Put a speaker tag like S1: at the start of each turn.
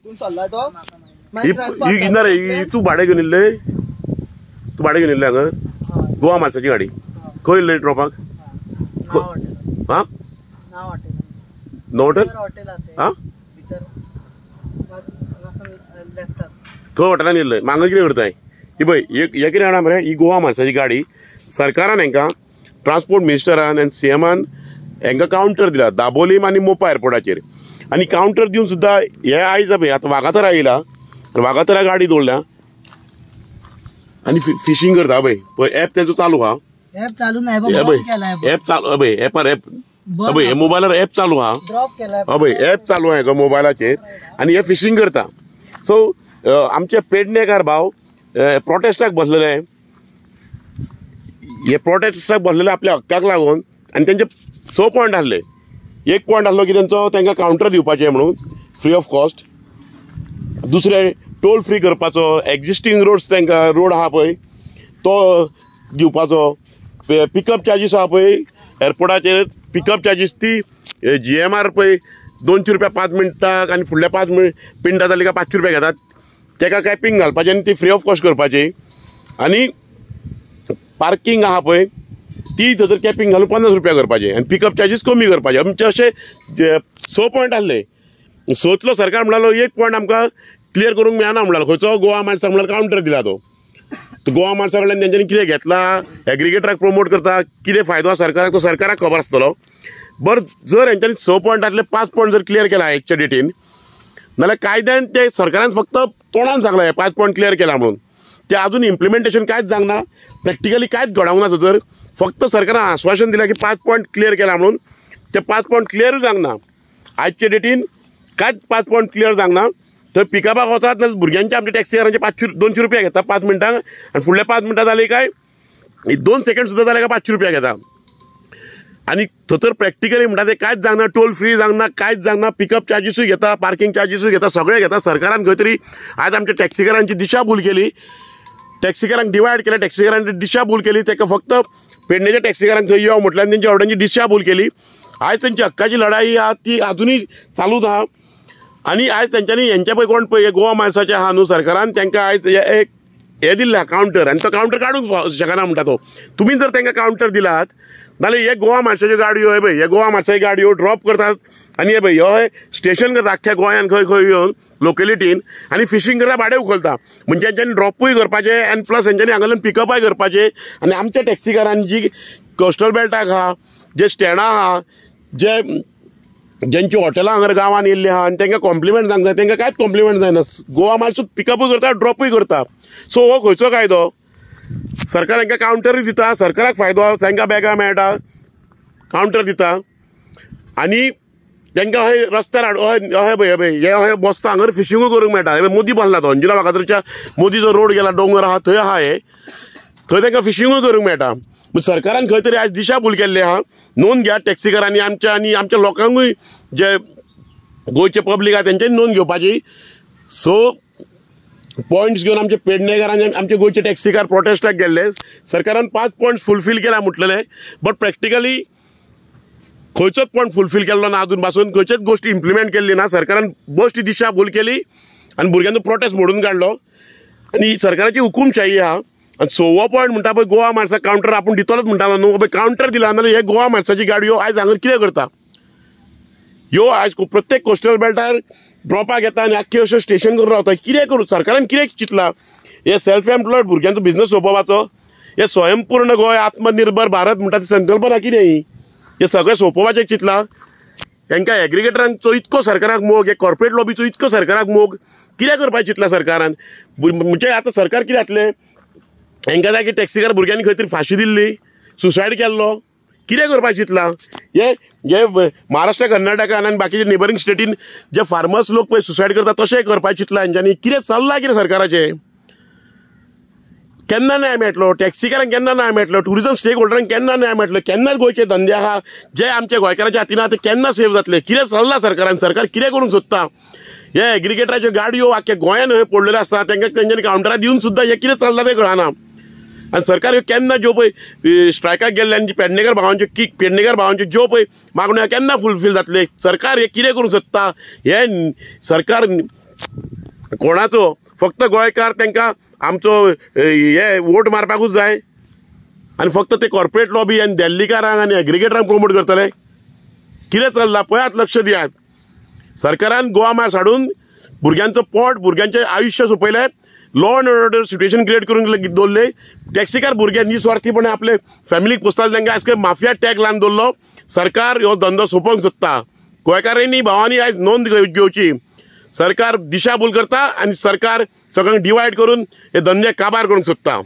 S1: तू भाडे घेवन येयल्ले हांगा गोवा मार्साची गाडी खंय येयल्ले ड्रॉपाक हा हॉटेल हा खंय हॉटेलान येयल्ले हांगा कितें करताय ही पळय हे कितें जाणा मरे ही गोवा मार्साची गाडी सरकारान हांकां ट्रान्सपोर्ट मिनिस्टरान आनी सीएमान हांकां कावंटर दिला दाबोलीम आनी मोपा एअरपोर्टाचेर आनी कावंटर दिवन सुद्दां हे आयज पळय आतां वागातोरा येयला वागातोरा गाडी दवरल्या आनी फिशींग करता पळय एप तेंचो चालू आहा
S2: एप चालू नाही
S1: एप चालू एपार एप हे मोबायलार एप चालू आहा एप चालू आहा हेजो मोबायलाचेर आनी हे फिशींग करता सो आमचे पेडणेकार भाव प्रोटेस्टाक बसलेले हे प्रोटेस्टाक बसलेले आपल्या हक्काक लागून आनी तेंचे 6 पॉयंट आसले एक पॉयंट आसलो की तेंचो तांकां कावंटर दिवपाचें म्हणून फ्री ऑफ कॉस्ट दुसरें टोल फ्री करपाचो एक्झिस्टींग रोड्स तांकां रोड आहा पळय तो दिवपाचो पिकअप चार्जीस आहा पळय एअरपोर्टाचेर पिकअप चार्जीस ती GMR पळय 200 रुपया 5 मिनटाक आनी फुडल्या 5 मिनटां जाली काय 500 रुपया घेतात तेका कॅपिंग घालपाचें आनी ती फ्री ऑफ कॉस्ट करपाची आनी पार्किंग आहा पळय ती थंयसर कॅपिंग घालून 50 रुपया करपाचें आनी पिकअप चार्जीस कमी करपाचे आमचे अशे 6 पॉयंट आसले सोतलो सरकार म्हणलो एक पॉयंट आमकां क्लियर करूंक मेळना म्हणलो खंयचो गोवा मार्साक म्हणल्यार कावंटर दिला तो गोवा मार्सा कडल्यान तेंच्यांनी कितें घेतला एग्रिगेटराक प्रमोट करता कितें फायदो आहा सरकाराक तो सरकाराक खबर आसतलो बरं जर हेंच्यांनी 6 पॉयंटांतले 5 पॉयंट जर क्लियर केला आजच्या डेटीन नाल्यार कायद्यान ते सरकारान फक्त तोंडान सांगला हे 5 पॉयंट क्लियर केला म्हणून ते अजून इम्प्लिमेंटेशन कांयच जावंक ना प्रॅक्टिकली कांयच घडोवंक ना तर फक्त सरकारान आश्वासन दिलां की 5 पॉयंट क्लियर केला म्हणून ते 5 पॉयंट क्लियरूच जावंक ना आजच्या डेटीन कांयच 5 पॉयंट क्लियर जावंक ना थंय पिकअपाक वचात नाल्यार भुरग्यांचे आमच्या टॅक्सीकारांचे 200 रुपया घेता 5 मिनटांक आनी फुडल्या 5 मिनटां जाली काय 2 सेकंड सुद्दां जाले काय 500 रुपया घेता आनी थंय प्रॅक्टिकली म्हणटा ते कांयच जावंक ना टोल फ्री जावंक ना कांयच जावंक ना पिकअप चार्जीसूय घेता पार्किंग चार्जीसूय घेता सगळें घेता सरकारान खंय तरी आज आमच्या टॅक्सीकारांची दिशाभूल केली टॅक्सीकारांक डिवायड केल्या टॅक्सीकारांची दिशाभूल केली ताका फक्त पेडणेच्या टॅक्सीकारांक थंय यो म्हटल्यार तेंच्या ऑर्डरांची दिशाभूल केली आयज तेंची हक्काची लढाई आहा ती अजुनूय चालूच आहा आनी आयज तेंच्यांनी हेंच्या पळय कोण पळय गोवा मार्साचे आहा न्हू सरकारान तांकां आयज एक हे दिल्लें कावंटर आनी तो कावंटर काडूंक शकना म्हणटा तो तुमी जर तांकां कावंटर दिलात नाल्यार हे गोवा मार्साच्यो गाडयो हे पळय हे गोवा मार्साच्यो गाडयो ड्रॉप करतात आनी हे पळय हे स्टेशन करता आख्ख्या गोंयान खंय खंय येवन लोकेलिटीन आनी फिशींग करता भाडें उखलता म्हणजे तेंच्यांनी ड्रॉपूय करपाचें आनी प्लस हेंच्यांनी हांगाल्यान पिकअपाय करपाचें आनी आमच्या टॅक्सीकारांनी जी कोस्टल बेल्टाक आहा जे स्टँडां आहा जे ज्यांची हॉटेलां हांगा गांवांन येयल्लीं आहा आनी तांकां कॉम्प्लिमेंट जावंक जाय तांकां कांयच कॉम्प्लिमेंट जायना गोवा मार्सूच पिकअपूय करता ड्रॉपूय करता सो हो खंयचो कायदो सरकार हांकां कावंटरूय दिता सरकाराक फायदो तांकां बॅगां मेळटा कावंटर दिता आनी तांकां हय रस्त्यार हय पळय हे बसता हांगर फिशींगूय करूंक मेळटा हे मोदी बांदला तो अंजुना वागातोरच्या मोदीचो रोड गेला दोंगर आहा थंय आहा हे थंय तांकां फिशींगूय करूंक मेळटा सरकारान खंय तरी आयज दिशाभूल केल्ली आहा नोंद घ्या टॅक्सीकारांनी आमच्या लोकांकूय जे गोंयचे पब्लीक आहा तेंच्यांनी नोंद घेवपाची सो पॉयंट्स घेवन आमचे पेडणेकारांनी आमचे गोंयचे टॅक्सीकार प्रोटेस्टाक गेल्ले सरकारान 5 पॉयंट्स फुलफील केला म्हटलेले बट प्रॅक्टिकली खंयचोच पॉयंट फुलफील केल्लो ना अजून पासून खंयच्याच गोष्टी इम्प्लिमेंट केल्ली ना सरकारान बेश्टी दिशाभूल केली आनी भुरग्यांचो प्रोटेस्ट मोडून काडलो आनी सरकाराची हुकूमशाही आहा आनी 6वो पॉयंट म्हणटा पळय गोवा मार्साक कावंटर आपूण दितलोच म्हणटालो न्हू पळय कावंटर दिला नाल्यार हे गोवा मार्साची गाडयो आयज हांगा कितें करता ह्यो आयज प्रत्येक कोस्टल बेल्टार ड्रॉपाक येता आनी आख्खे अशें स्टेशन करून रावता कितें करूं सरकारान कितें चिंतलां हे सेल्फ एम्प्लॉयड भुरग्यांचो बिझनस सोंपोवपाचो हे स्वयंपूर्ण गोंय आत्मनिर्भर भारत म्हणटा ती संकल्पना कितें ही हे सगळें सोंपोवपाचें चिंतलां तांकां एग्रिगेटरांचो इतको सरकाराक मोग हे कॉर्पोरेट लॉबीचो इतको सरकाराक मोग कितें करपाचें चिंतलां सरकारान म्हणजे आतां सरकार कितें जातलें हांकां जाय की टॅक्सीकार भुरग्यांनी खंय तरी फाशी दिल्ली सुसायड केल्लो कितें करपाचें चिंतलां हे महाराष्ट्र कर्नाटका आनी बाकीचे नेबरींग स्टेटीन जे फार्मर्स लोक पळय सुसायड करता तशें करपाचें चिंतलां हेंच्यांनी कितें चल्लां कितें सरकाराचें केन्ना न्याय मेळटलो टॅक्सीकारांक केन्ना न्याय मेळटलो टुरिजम स्टेक होल्डरांक केन्ना न्याय मेळटलो केन्ना गोंयचे धंदे आहा जे आमच्या गोंयकारांच्या हातीन आहा ते केन्ना सेव जातले कितें चल्लां सरकारान सरकार कितें करूंक सोदता हे एग्रिगेटराच्यो गाडयो आख्ख्या गोंयान पडलेल्यो आसता तांकां तेंच्यांनी कावंटरां दिवन सुद्दां हे कितें चल्लां तें कळना आनी सरकार ह्यो केन्ना ज्यो पळय स्ट्रायकाक गेल्ल्यांची पेडणेकर भावांच्यो ज्यो पळय मागण्यो केन्ना फुलफील जातले सरकार हे कितें करूंक सोदता हे सरकार कोणाचो फक्त गोंयकार तांकां आमचो हे वोट मारपाकूच जाय आनी फक्त ते कॉर्पोरेट लॉबी आनी देल्लीकारांक आनी एग्रिगेटरांक प्रमोट करतले? कितें चल्लां पळयात, लक्ष दियात. सरकारान गोवा मार्क्स हाडून भुरग्यांचो पोट, भुरग्यांचें आयुश्य सोंपयलें, law and order situation create करून दवरले. टॅक्सीकार भुरगे निस्वार्थीपणे आपले फॅमिलीक पोसताले, तांकां आयज माफिया टॅग लावन दवरलो. सरकार हो धंदो सोंपोवंक सोदता. गोंयकारांनी भावांनी आयज नोंद घेवची. सरकार दिशाभूल करता आनी सरकार सगळ्यांक डिवायड करून हे धंदे काबार करूंक सोदता.